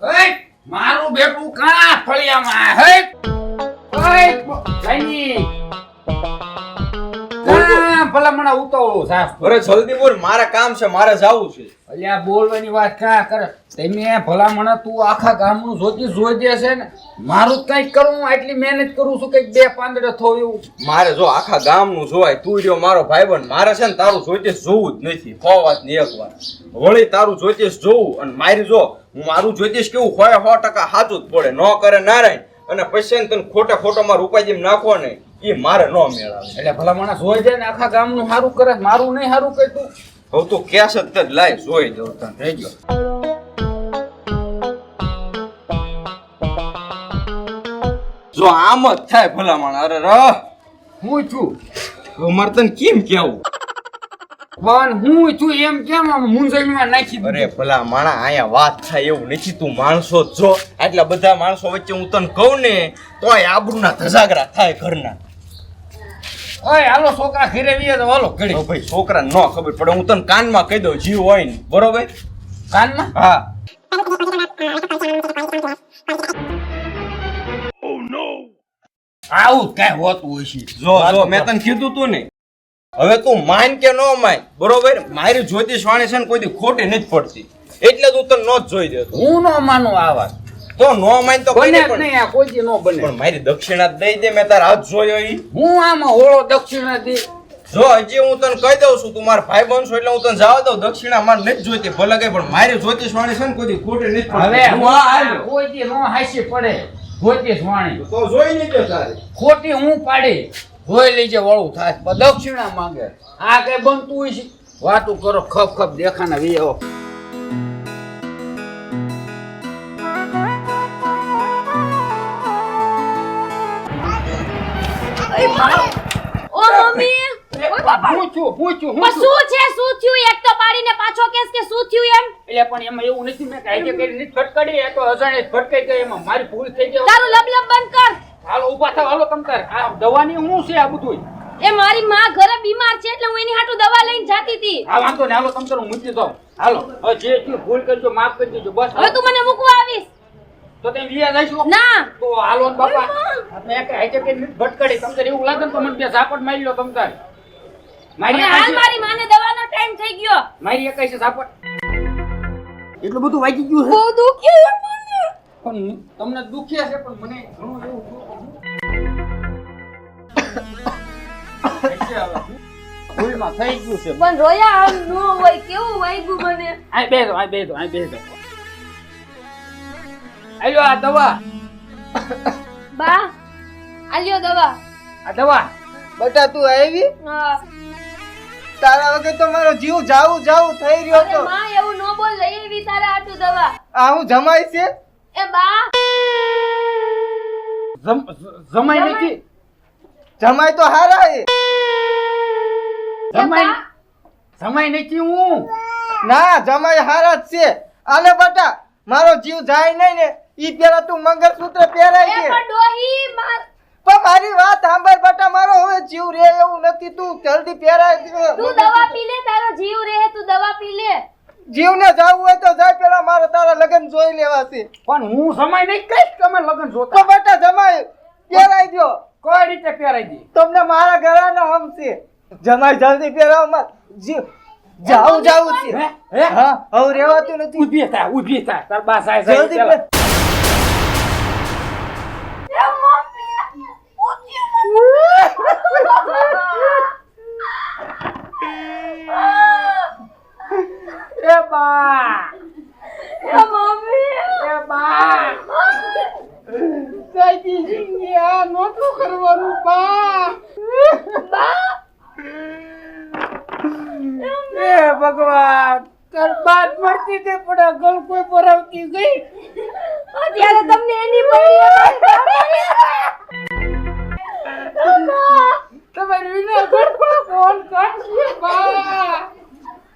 હે મારું બેટું કા ફળિયામાં હે ઓય લાઈની ભલા મને ઉતાવળું સાફ અરે જલ્દી બોલ, મારે કામ છે, મારે જાવું છે. અલ્યા બોલવાની વાત કા કરે તમે ભલા મને તું આખા ગામનું જોઈ દે છે ને મારું કઈક કરું આટલી મહેનત કરું છું કઈક બે પાંદડે થોયું મારે જો આખા ગામનું જોવાય, તું રહ્યો મારો ભાઈબંધ, મારે છે ને તારું જોઈતીસ જોવું જ નથી. 100 વાત ની એક વાત વળી તારું જોઈતીસ જોવું અને મારી જો હું મારું જોઈતીસ કેવું હોય 100% સાચું જ પડે, ન કરે નારાયણ. અને પછી ને તને ખોટો માં રૂપાઈ જેમ નાખો ને એ મારે ન મેળાવે. એટલે ભલા મને જોઈ દે ને આખા ગામનું સારું કરે મારું નહીં સારું કઈ તું હવે તું કેસ જ લાય જોઈ દઉં તને. થઈ ગયો જો આમ જ થાય ભલામણ. અરે રહ હું છું મારે તને કેમ કેવું? પણ હું છું એમ કેમ આમ મુંજળીમાં નાખી દીધું? અરે ભલા માણા અહીંયા વાત થાય એવું નથી. તું માણસો જ જો, આટલા બધા માણસો વચ્ચે હું તને કહું ને તોય આબરૂના ધજાગરા થાય ઘરના. ઓય હાલો છોકરા ઘરે વીએ તો હાલો ઘડી. ભાઈ છોકરાને ન ખબર પડે, હું તને કાનમાં કહી દઉં જીવ હોય ને, બરોબર? કાનમાં હા. આવું કઈ હોતું હોય છે. જો મેં તને કીધું તું ને, હવે તું માન કે ન માન, બરોબર? મારી જ્યોતિષ વાણી છે ને કોઈ દી ખોટી નથી પડતી, એટલે તું તને ન જ જોઈ દેતો. હું ન માનું આ વાત. તો ન માન તો બને કોઈ જ નહીં, આ કોઈ દી ન બને. પણ મારી દક્ષિણા દઈ દે, મેં તારા હાથ જોયો ઈ. હું આમાં હોળો દક્ષિણા દી. જો હજી હું તને કહી દઉં છું, તું મારા ભાઈ બનશો એટલે હું તને જવા દઉં. દક્ષિણા માર નથી જોઈતી ભલે કઈ, પણ મારી જ્યોતિષ વાણી છે ને કોઈ દી ખોટી નથી પડતી. હવે હું આ હાલ્યો. કોઈ દી નો હાસી પડે જ્યોતિષ વાણી તો જોઈ લીધો તારે. ખોટી હું પાડી જોઈ લેજે વળું થાય દક્ષિણા માંગે. આ કઈ બનતું હોય છે? વાતું કરો ખપ ખપ દેખાના વીઓ. ઓ મમ્મી પૂછું પણ શું છે શું થયું એક તો પાડીને પાછો કેસ કે શું થયું એમ એટલે પણ એમાં એવું નથી મેં કાંઈ કરી નથી ફટકાડી એ તો અજાણે જ ફટકાઈ ગઈ એમાં મારી ભૂલ થઈ ગઈ. તારું લબલબ બંધ કર હાલો ઊભા થાવ હાલો તમ તાર આ દવાની શું છે આ બધું? એ મારી માં ઘરે બીમાર છે એટલે હું એની હાટુ દવા લઈને જાતી હતી. હા વાંધો ને હાલો તમ તાર હું મૂકી દઉં. હાલો હવે જે થયું ભૂલ કરજો માફ કરી દેજો બસ. હવે તું મને મૂકવા આવીશ તો તમે વિયા જઈશું ના તો હાલો ને બાપા મેં કઈ હાઈજે કે ભટકાડી તમ તાર એવું લાગે ને તો મને બે ઝાપટ મારી લો તમ તાર. હવે હાલ મારી માને દવાનો ટાઈમ થઈ ગયો. મારી એક છે ઝાપટ એટલું બધું વાગી ગયું બહુ દુખી છે મને. પણ તમને દુખે છે પણ મને ઘણું એવું ભૂલમાં થઈ ગયું છે. પણ રોયા આમ ન હોય કેવું વાગ્યું મને. આ બેસો આલ્યો આ દવા બા આલ્યો દવા. આ દવા બેટા તું આવી? હા. તારા વગર તો મારો જીવ જાવું થઈ રહ્યો અરે હતો. માં એવું ન બોલ લઈ આવી તારા હાટુ દવા. આ હું જમાઈ છે? એ બા જમાઈ નથી જમાઈ તો હારા હે. જમાઈ નથી હું ના જમાઈ હારા જ છે. આલે બેટા મારો જીવ જાય નહીં ને ઈ પેલા તું મંગળસૂત્ર પહેરાઈ એ દે. પણ ડોહી માર પણ મારી વાત સાંભળ બેટા, મારો હવે જીવ રે એવું નથી, તું જલ્દી પહેરાઈ દે. તું દવા પી લે તારો જીવ રહે તું દવા પી લે. જીવને જાવું હોય તો જાય, પેલા મારે તારા લગ્ન જોઈ લેવા છે. પણ હું જમાઈ નહીં કઈક તમે લગન તો જોતા બેટા જમાઈ પહેરાઈ દો. કોઈ રીતે પહેરાઈ દી. તમને મારા ઘરાના હમ છે. જમાઈ જલ્દી પહેરાવ મત. જીવ જાવું છે. હે હા હવે રેવાતું નથી. ઊભી થા તાર બા સાહેબ જલ્દી પેલા. એ મમ્મી એ બા એ મમ્મી એ બા સાચી જિંદગી આ નોતું કરવાનું બા. એ ભગવાન તાર બાદ મળતી તે પડા ગલ કોઈ પરાવતી ગઈ અત્યારે તમને એની પડી તમારી વિના ગડપા ફોન કરશે બા.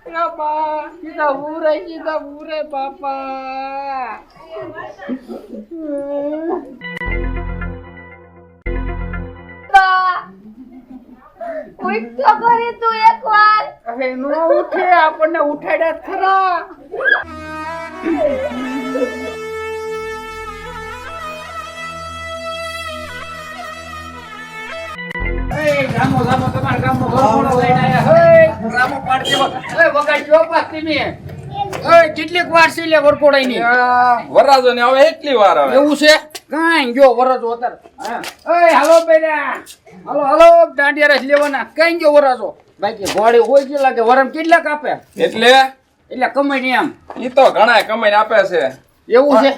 એ બા સીધા ઉરે બાપા. ઉઠ તો કરી તું એકવાર. હવે નો ઉઠે આપણને ઉઠાડ્યા જ ખરા. જામો તમારા ગામનો વરઘોડો લઈને આયા હે રામો પાડ દેવો એ વગાડ્યો પાસ્તી મે એ કેટલીક વાર છે લે વરઘોડાની વરાજો ને હવે એટલી વાર આવે એવું છે કાઈ ગયો વરજો અતાર એ હાલો બેડા હાલો દાંડિયા રસ લેવાના કાઈ ગયો વરજો બાકી ઘોડે હોય છે લાગે વરમ કેટલા કાપે એટલે કમાઈ ની આમ ઈ તો ઘણા કમાઈને આપે છે એવું છે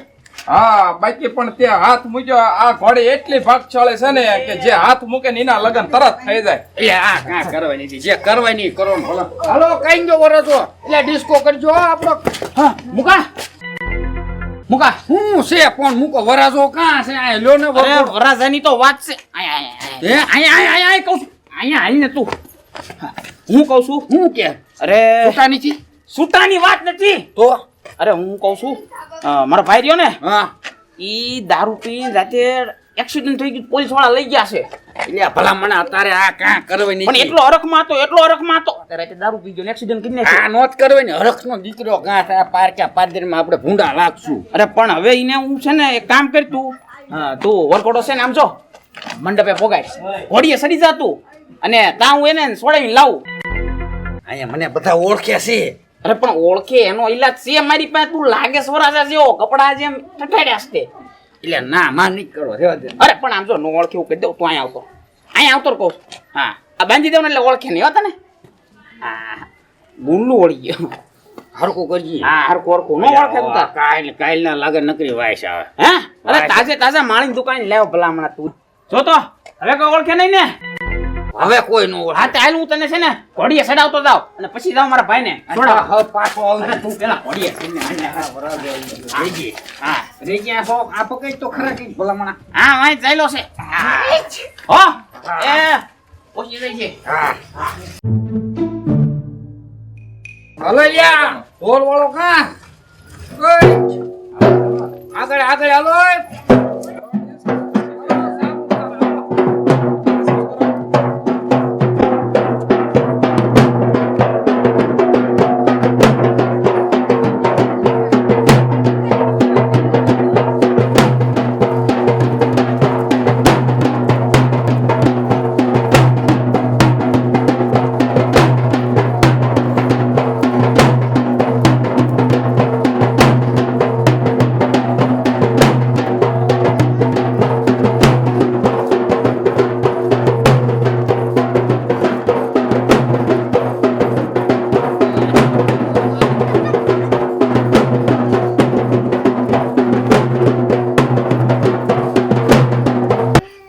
હા બાકી પણ તે હાથ મૂક્યો આ ઘોડી એટલી ભાગશાળી છે ને કે જે હાથ મૂકે ને એના લગન તરત થઈ જાય એટલે આ કાં કરવાની હતી જે કરવાની કરો ને ભલા હાલો કાઈ ગયો વરજો એટલે ડિસ્કો કરજો આપણો હા મુકા હું છે પણ મુકો વરાજો કાં છે આ લ્યો ને વરાજાની તો વાત છે અહીંયા કહું છું અહીંયા આવીને તું હું કહું છું હું કે અરે પોતાની છે સૂટાની વાત નથી તો અરે હું કહું છું મારો ભાઈ રહ્યો ને હા ઈ દારૂ પીને રાતે એક્સિડન્ટ થઈ ગયું પોલીસ વાળા લઈ ગયા છે એટલે ભલા મને અત્યારે આ કાં કરવાની પણ એટલો હરખમાં હતો રાતે દારૂ પી ગયો એક્સિડન્ટ કરી આ નાખ્યો નોત કરવાની હરખનો દીકરો કાં થાય પારક્યા પાદરમાં આપણે ભૂંડા લાગશું અરે પણ હવે ઈને હું છે ને એક કામ કર તું તું વરકોડો છે ને આમ જો મંડપે પોગાય ઘોડીએ સડી જા તું અને તા હું એને છોડાવીને લાવું અહીંયા મને બધા ઓળખે છે અરે પણ ઓળખે એનો ઈલાજ છે મારી પાસે તું લાગે સ્વરાજા જેવો કપડા જેમ ઠઠાડ્યા છે એટલે ના માં નહીં કરો રેવા દે અરે પણ આમ જો નો ઓળખે એવું કહી દઉં તું અહીંયા આવતો કહું હા આ બાંધી દેવું એટલે ઓળખે નહીં હોતા ને હા ગુંડલું ઓળી ગયો હરકું કરજી હા હરખું નો ઓળખે તું તાર કાલ ના લાગે નકરી વાયસ આવે હે અરે તાજા માળીની દુકાન લેવો ભલામણા તું જો તો હવે કોઈ ઓળખે નહીં ને હવે કોઈ નો ઓળખે હા તે હાલ હું તને છે ને ઘોડીએ સડાવતો જાવ અને પછી જાવ મારા ભાઈને છોડાવ હવે પાછો અરે આવે તું પેલા ઘોડીએ સડીને રેજી હા રેજી આ શોખ આ પકડ તો ખરા કઈ ભલામણા હા વાય ચાલ્યો છે હો એ પછી રહી છે હા હલો યા ઢોલ વાળો કાં આગળ હાલો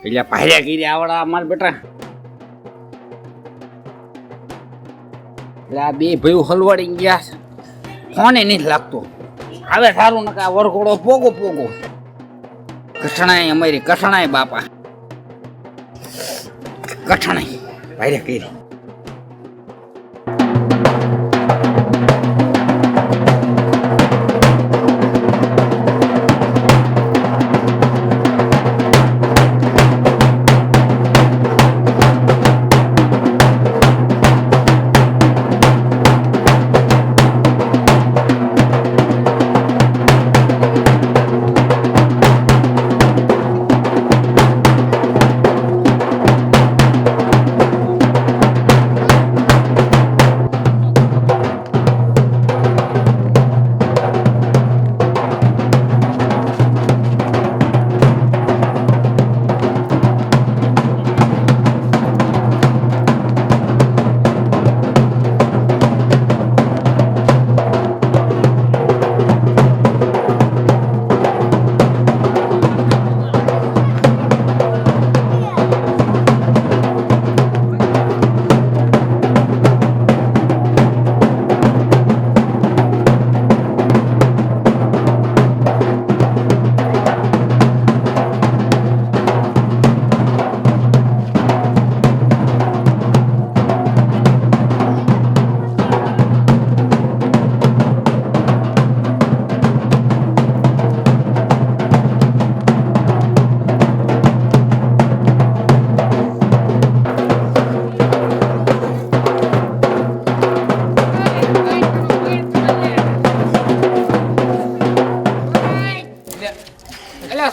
એટલે પાયરા કરી આવડા માર બેટા એટલે આ બે ભાઈઓ હલવાડી ગયા છે ફોને નહીં લાગતો હવે સારું નકા વરઘોડો પોગો કઠણાય બાપા કઠણાય પાયરા કરી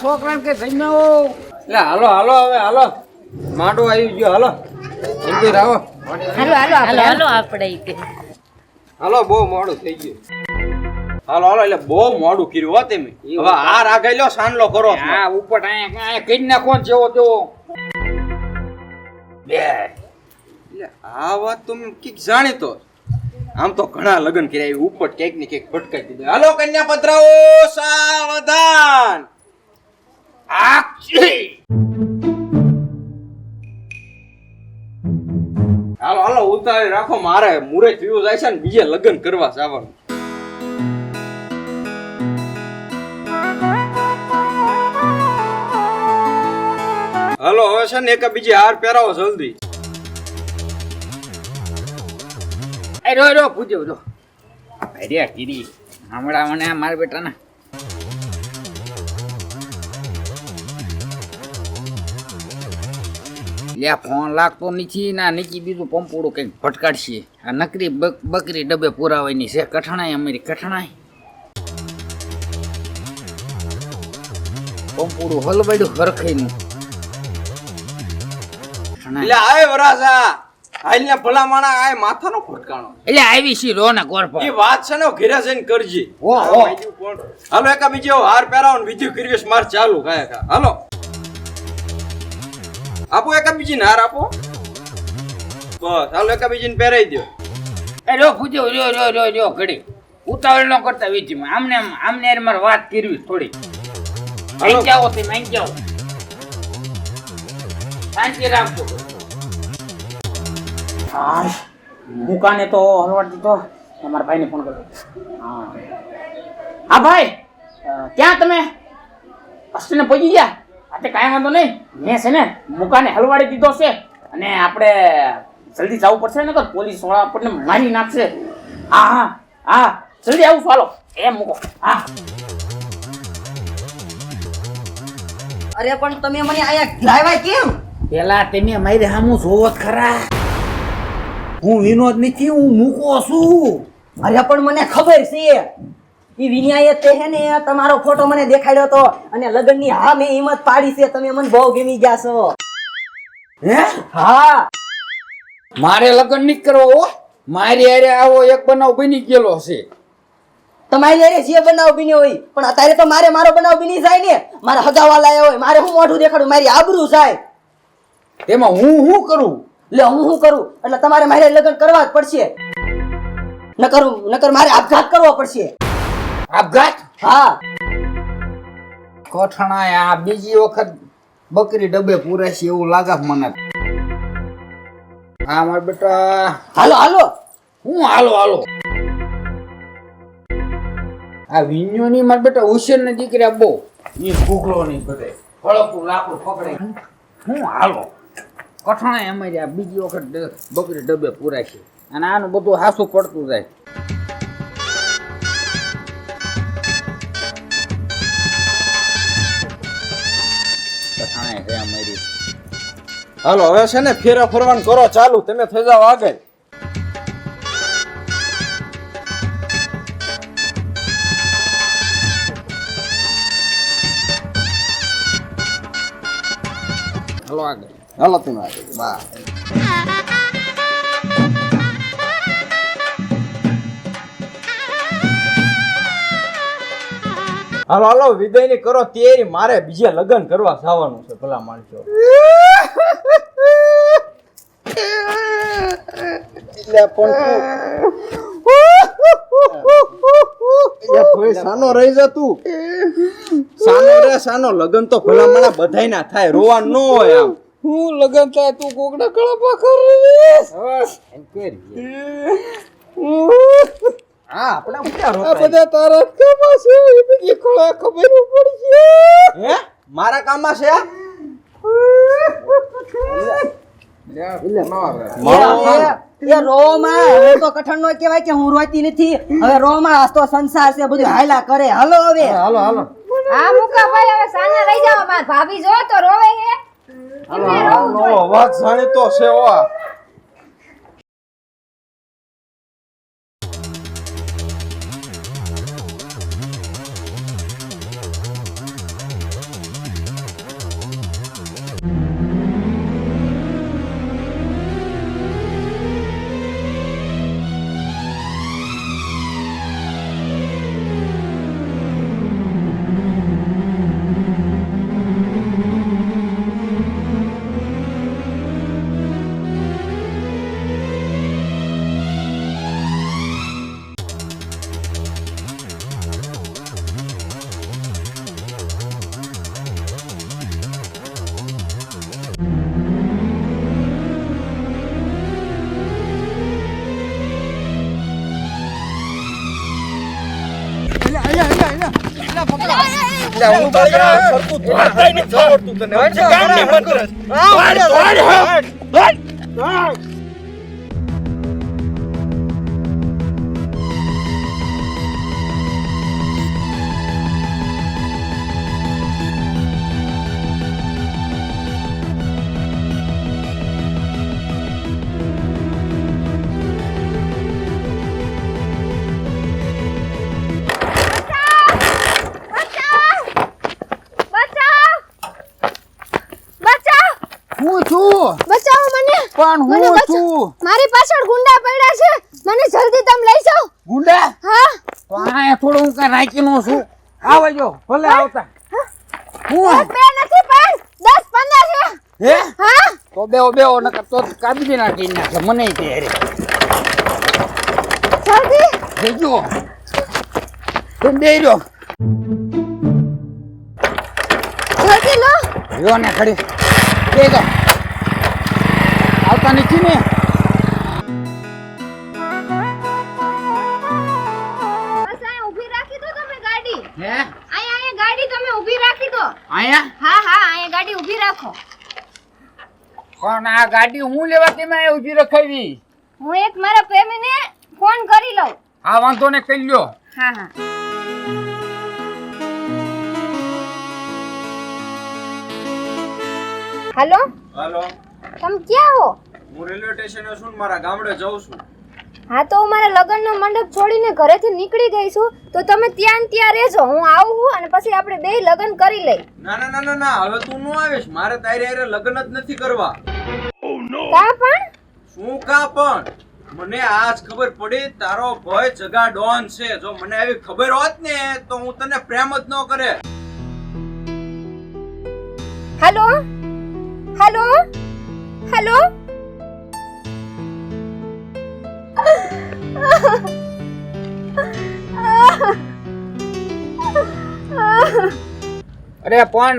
છોકરાને કે જમ્યો એટલે હાલો હવે હાલો માંડો આવી ગયો હાલો જલ્દી આવો. હાલો આપણે ઈ કે. હાલો બહુ મોડું થઈ ગયું. હાલો હાલો એટલે બહુ મોડું કર્યું હો તમે. હવે આ રાગાઈ લ્યો સાનલો કરો. હા ઉપર અહીંયા કઈ નાખો ને જેવો તેવો બે એટલે આ વાત તો મેં કઈક જાણી તો આમ તો ઘણા લગ્ન કર્યા એવી ઉપર ક્યાંક ને ક્યાંક ભટકાઈ દીધું. હાલો કન્યા પત્રાઓ સાવધાન. હાલો હાલો ઉતારી રાખો મારે મુરત થયું જાય છે ને બીજે લગ્ન કરવા જવાનું. હાલો હવે છે ને એક બીજી હાર પહેરાવો જલ્દી. એ રો પૂછ્યો જો અરે કીરી હમણાં મને મારા બેટાના લે ફોન લાગતો નથી ના નીચી બીજું પંપોડું કંઈક ભટકાડશે આ નકરી બકરી ડબ્બે પુરાવાની છે કઠણાઈ અમારી કઠણાઈ પંપોડું હલવાડ્યું હરખાઈનું એટલે આય વરાસા હાલ ને ભલા માણા આય માથાનો ફટકાણો. એટલે આવી છી રો ના કોર પર એ વાત છે ને ઘેરે જઈને કરજે. ઓ હાલો એકા બીજો હાર પહેરાવો ને વિધિ કરવીશ માર ચાલુ કાયા હાલો આપો એકા બીજી હાર આપો બસ હાલો એકા બીજીને પહેરાઈ દો. એ રો પૂછ્યો રો ઘડી ઉતાવળ ન કરતા વીજમાં આમને મારે વાત કરવી થોડી અહીં જાઓ તમે અહીં જાઓ શાંતિ રાખજો. હા મુકાને તો હલવાડ દીધો તમારા ભાઈને ફોન કર્યો. હા ભાઈ ક્યાં તમે કસ્ટને પહોંચી ગયા? આ તે કાંઈ વાંધો નહીં મેં છે ને મુકાને હલવાડી દીધો છે અને આપણે જલ્દી જવું પડશે ને તો પોલીસ વાળા આપણને મારી નાખશે. હા જલ્દી આવું ચાલો એ મૂકો. હા અરે પણ તમે મને અહીંયા લાવ્યા કેમ? પેલા તમે મારી સામું જોવો જ ખરા હું વિનોદ નથી હું મૂકો છું. અરે પણ મને ખબર છે ઈ વિનયાએ તે હે ને તમારો ફોટો મને દેખાડ્યો તો અને લગનની હા મેં હિંમત પાડી છે. તમે મને બહુ ગમી ગયા છો. હે હા મારે લગ્ન નહીં કરવા હો મારી હારે આવો એક બનાવ બની ગયેલો છે. તમારી હારે જે બનાવ બન્યો હોય પણ અત્યારે તો મારો બનાવ બની જાય ને મારા હગાવાલા હોય મારે હું મોઢું દેખાડું મારી આબરૂ જાય. તેમાં હું શું કરું? લે હું શું કરું એટલે તમારે મારે લગ્ન કરવા જ પડશે નકર મારે આપઘાત કરવો પડશે. આપઘાત? હા કોઠણાય આ બીજી વખત બકરી ડબ્બે પૂરાશે એવું લાગે મને. હા મારા બેટા હાલો હું હાલો આ વિન્યોની મારા બેટા હુસેન ની દીકરી બહુ એ ભૂખલો નહીં બધે ફળકું લાકડું પકડે હું હાલો કઠણાય અમારી આ બીજી વખત બકરી ડબ્બે પૂરાશે અને આનું બધું હાસું પડતું જાય. કઠણાય છે અમારી. હાલો હવે છે ને ફેરા ફરવાનું કરો ચાલુ તમે થઈ જાવ આગળ. હાલો આગળ હાલો તમે આગળ બા. હાલો વિદાય ની કરો તૈયારી મારે બીજે લગ્ન કરવા જવાનું છે ભલા માણસો. એટલે પણ સાનો રહી જા તું સાનો લગ્ન તો ભલા માણા બધાય ના થાય રોવા ન હોય આમ. હું લગન થાય તું કોકડા કળપા કરીશ. હા આપણા બધા આ રોતા બધા તારા કામમાં છે એ બધી કળા ખબર પડશે. હે મારા કામમાં છે એ રોમાં હું તો કઠણ નો કહેવાય કે હું રોતી નથી. હવે રોમાં આ તો સંસાર છે બધું હાયલા કરે. હાલો હવે હાલો હા મુકા ભાઈ હવે સાના રહી જાવ માર ભાભી જો તો રોવે હે. એમને રોવું જોઈએ. અવાજ જાણીતો છે ઓ. હું બળગા સરખું ધોળાઈ ને આવડતું તને પછી ગામની મંત્ર હું છું બચાવો મને પણ મને હું બચાવો. છું મારી પાછળ ગુંડા પડ્યા છે મને જલ્દી તમે લઈ જાઓ ગુંડા હા તો આ થોડું હું કઈ રાખી નો છું આવે જો ભલે આવતા હું બે નથી પણ 10 15 છે હે હા તો બેવો નકર તો કાપી નાખી નાખે મને તે રે જલ્દી જજો તું બે રહ્યો જલ્દી લો રહ્યો ને ખડી બે જો આવતા નથી ને બસ આ ઊભી રાખી દો તમે ગાડી હે અહીંયા ગાડી તમે ઊભી રાખી દો આયા હા અહીંયા ગાડી ઊભી રાખો પણ આ ગાડી હું લેવા તેમાં ઊભી રખાવી હું એક મારા પ્રેમીને ફોન કરી લઉં હા વાંધો ને કરી લ્યો હા હેલો હાલો તમે ક્યાં હો હું રેલવે સ્ટેશને છું ને મારા ગામડે જાઉં છું હા તો હું મારા લગ્નનો મંડપ છોડીને ઘરેથી નીકળી ગઈ છું તો તમે ત્યાં ને ત્યાં રહેજો હું આવું અને પછી આપણે બે લગ્ન કરી લઈ ના ના ના ના ના હવે તું નો આવીશ મારે તારી હારે લગ્ન જ નથી કરવા કા પણ શું કા પણ મને આજ ખબર પડી તારો ભય જગા ડોન છે જો મને આવી ખબર હોત ને તો હું તને પ્રેમ જ ન કરે હેલો હેલો હેલો અરે પણ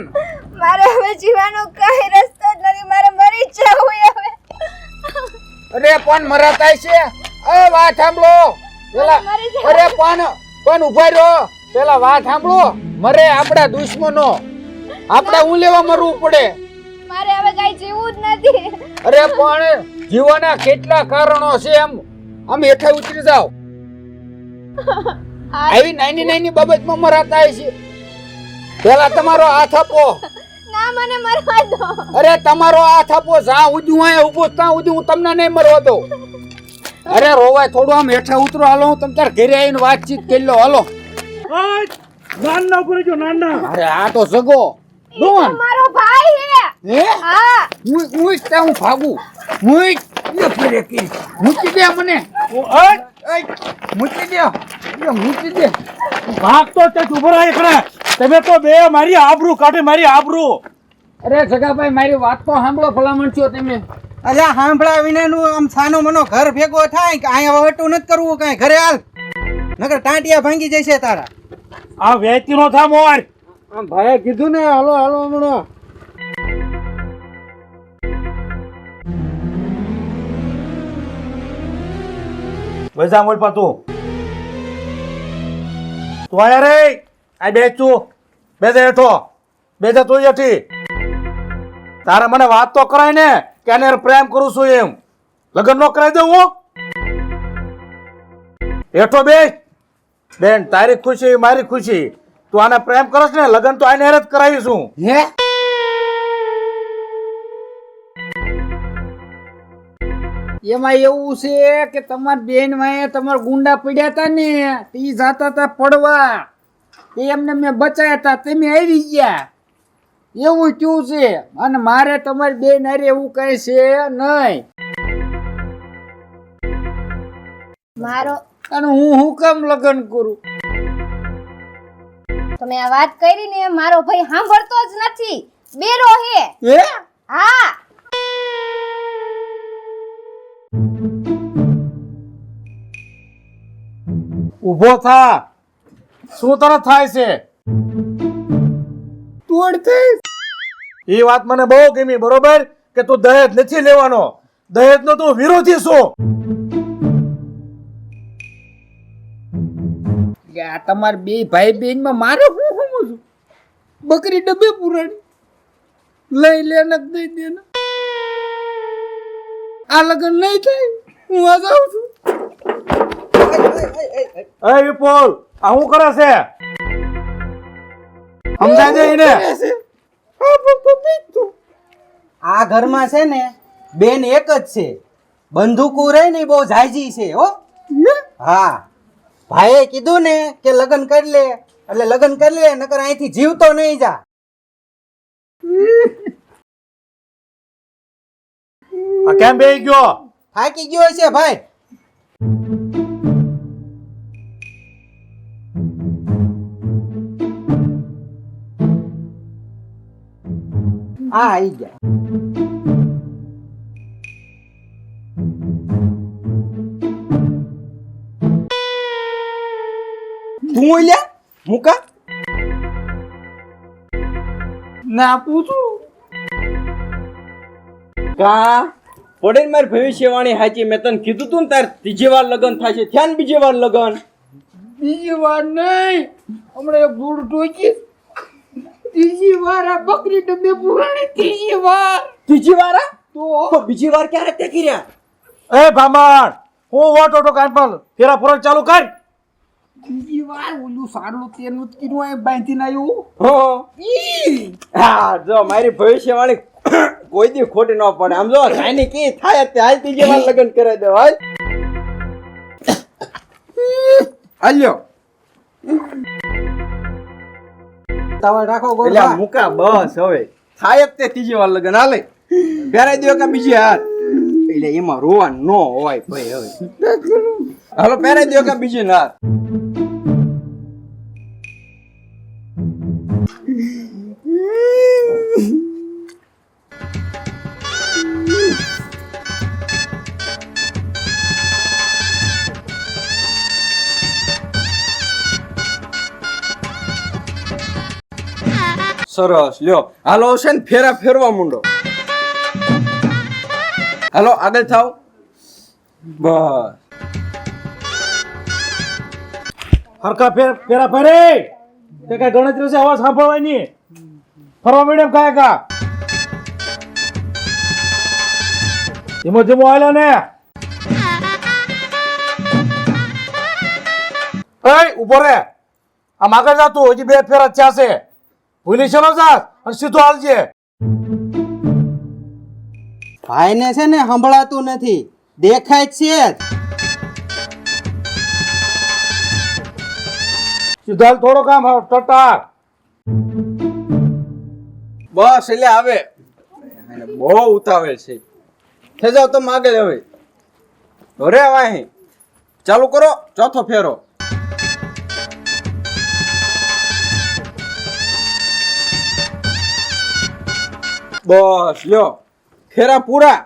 મારે હવે જીવાનો કઈ રસ્તો જ નથી મારે મરી જ જવું હવે અરે પણ મરાતાય છે એ વાત સાંભળો પેલા મરી જાવ. અરે પણ ઉભા રહ્યો પેલા વાત સાંભળો મરે આપડા દુશ્મનો આપણે હું લેવા મરવું પડે મારે હવે કઈ જીવવું જ નથી અરે પણ જીવવાના કેટલા કારણો છે આમ હેઠા ઉતરી જાવ આવી નાની નાની બાબતમાં મરાતા છે પેલા તમારો હાથ આપો ના મને મરવા દો અરે તમારો હાથ આપો જ્યાં સુધી હું અહીંયા ઊભો ત્યાં સુધી હું તમને નહીં મરવા દઉં અરે રોવાય થોડું આમ હેઠા ઉતરો હાલો હું તમ તાર ઘરે આવીને વાતચીત કરી લો હાલો અરે આ તો જગો ડોન મારો ભાઈ હે હે હા હું ત્યાં હું ભાગું હું ફરે કે મૂકી દે મને મૂકી દે મૂકી દે ભાગતો તે ઉભો રહે એકડે તમે તો બે મારી આબરૂ કાઢે મારી આબરૂ અરે જગાભાઈ મારી વાત તો સાંભળો ભલામણ છો તમે અલ્યા સાંભળા વિનાનું આમ સાનો મનો ઘર ભેગો થાય કે અહીંયા વટું નથી કરવું કાંઈ ઘરે હાલ નકર ટાંટિયા ભાંગી જશે તારા આ વેચી નો થા મોર આમ ભાઈએ કીધું ને હાલો હાલો હમણાં વૈજા મોલ પા તું આયા રે આ બેચ તું બેસે હેઠો બેસે તું હેઠી તારે મને વાત તો કરાય ને કે આને પ્રેમ કરું છું એમ લગ્ન નો કરાઈ દઉં હું હેઠો બેસ બેન તારી ખુશી મારી ખુશી તું આને પ્રેમ કરસ ને લગ્ન તો આને હારે જ કરાવીશું હે એમાં એવું છે કે તમારી બેન માં તમારા ગુંડા પડ્યા હતા ને ઈ જાતા હતા પડવા એમને મેં બચાયા હતા તમે આવી ગયા એવું થયું છે અને મારે તમારી બેન હારે એવું કઈ છે નહીં મારો અને હું કામ લગ્ન કરું તમે આ વાત કરી ને મારો ભાઈ સાંભળતો જ નથી બેરો હે હે હા ઉભો થા શું તરત થાય છે તોડ થઈ એ વાત મને બહુ ગમી બરોબર કે તું દહેજ નથી લેવાનો દહેજ નો તું વિરોધી છો કે આ તમારે બે ભાઈ બહેનમાં મારે શું સમજવું? બકરી ડબ્બે પુરાણી લઈ લે ને દઈ દે ને. આ લગન નહીં થાય, હું આ જાઉં છું. એ વિપુલ આ શું કરે છે? સમજાય છે એને? આ ઘરમાં છે ને બેન એક જ છે, બંદૂકો રહે ને બહુ જાયજી છે હો. હા, ભાઈએ કીધું ને કે લગ્ન કરી લે એટલે લગ્ન કરી લે, નકર અહીંથી જીવતો નહીં જા. આ કેમ બેહી ગયો? થાકી ગયો છે ભાઈ. આ આવી ગયા. તું લ્યા મુકા ના પૂછું કા પડે મારી ભવિષ્યવાણી સાચી. મેં તને કીધું તું ને તાર ત્રીજી વાર લગ્ન થશે, થયા ને બીજી વાર લગ્ન. બીજી વાર નહીં, હમણાં એક દૂર ટોકી ત્રીજી વાર આ બકરી ડબ્બે પુરાણી ત્રીજી વાર. ત્રીજી વાર આ? તો બીજી વાર ક્યારે ટેકી રહ્યા? એ ભામણ હું વોટ ઓટો કાઢ પણ ફેરા ફરક ચાલુ કર. ત્રીજી વાર ઓલું સારું તેનું જ કીધું એ બાંધીને આવ્યું. હા જો મારી ભવિષ્યવાણી કોઈ દી ખોટી ન પડે. આમ જો જાની કી થાય તે હાલ ત્રીજી વાર લગ્ન કરાવી દે. હાલ હાલ્યો તાવડ રાખો એટલે ગોળા. આ મુકા બસ હવે થાય જ તે ત્રીજી વાર લગ્ન હાલે પહેરાઈ દો કે બીજી હાથ. એટલે એમાં રોવાનું ન હોય ભાઈ. હવે હાલો પહેરાઈ દો કે બીજી ના હાથ. સરસ લ્યો હાલો છે ને ફેરા ફેરવા માંડો. હાલો આગળ થાવ. બસ હરખા ફેરા ફેરે તે કઈ ગણતરી છે અવાજ સાંભળવાની. ફરવા મીડિયમ કાય કા ધીમો ધીમો હાલ્યો ને. એ ઉભો રે આમ આગળ જાતું હજી બે ફેરા જ છે. ભૂલી છે નો જાસ અને સીધો હાલજે. ભાઈને છે ને સંભળાતું નથી, દેખાય જ છે જ. સીધો હાલ થોડો કામ ટટાર. બસ એટલે આવે બહુ ઉતાવળ છે. થઈ જાવ તમે આગળ. હવે રે વાહી ચાલુ કરો ચોથો ફેરો. બસ લ્યો ફેરા પૂરા.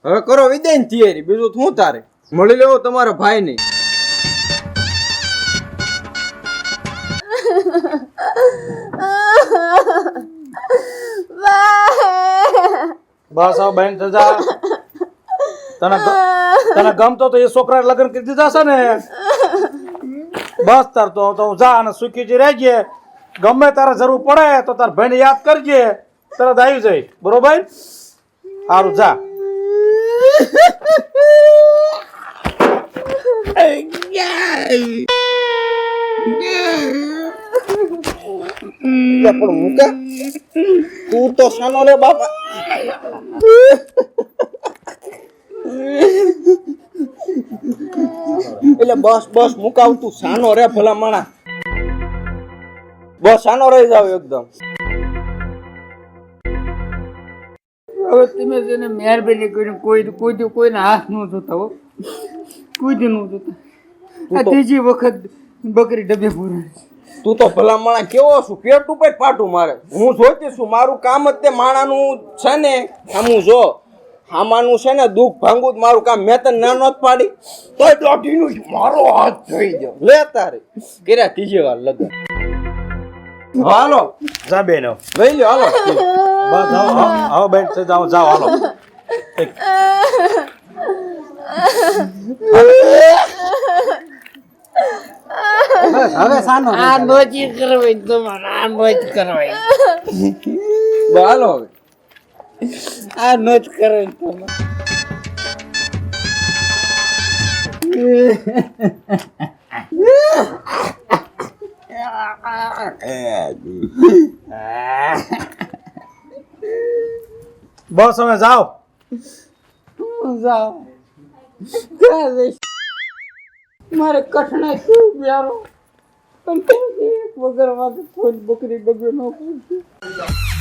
હવે કરો વિદાય ની તૈયારી. બીજું શું તારે મળી લેવો તમારા ભાઈ ને. બસ હવે બેન સજા તને ગમતો તો એ છોકરા લગ્ન કરી દીધા છે ને. બસ તાર તો જા અને સુખીજી રહેજે. ગમે તારે જરૂર પડે તો તાર ભાઈને યાદ કરજે, તરત આવી જાય. બરોબર? સારું જા. પણ મુકા તું તો સાનો રે બાપા. એટલે બસ બસ મુકાવ તું સાનો રે ભલા માણા. બસ સાનો રહી જાવ એકદમ. હવે તમે જેને મહેરબાની કરીને કોઈને હાથ ન જોતા હો, કોઈ દી ન જોતા. આ ત્રીજી વખત બકરી ડબ્બે પુરાણી. તું તો ભલા માણા કેવો છું, પેટ ઉપર પાટું મારે. હું જોતી છું મારું કામ જ તે માણાનું છે ને. આમું જો આમાનું છે ને દુઃખ ભાંગું જ મારું કામ. મેં તને નાનો જ પાડી તો દોઢીનું મારો હાથ જોઈ ગયો. લે તારે કર્યા ત્રીજી વાર લગ્ન. હાલો જા બેન લઈ લ્યો હાલો. બસ આવો બેન જાઓ જાઓ હાલો. બસ હવે સાનો આ નોજી કરવાય તમારે આ નોજ કરવાય હાલો હવે આ નોજ કરવાય તમારે બસ હવે જાઓ જાઓ ક્યાં જઈશ મારે કઠણા શું બ્યારો પણ વગર વાગે ફોન બકરી ડબ્બે ન પૂછ્યું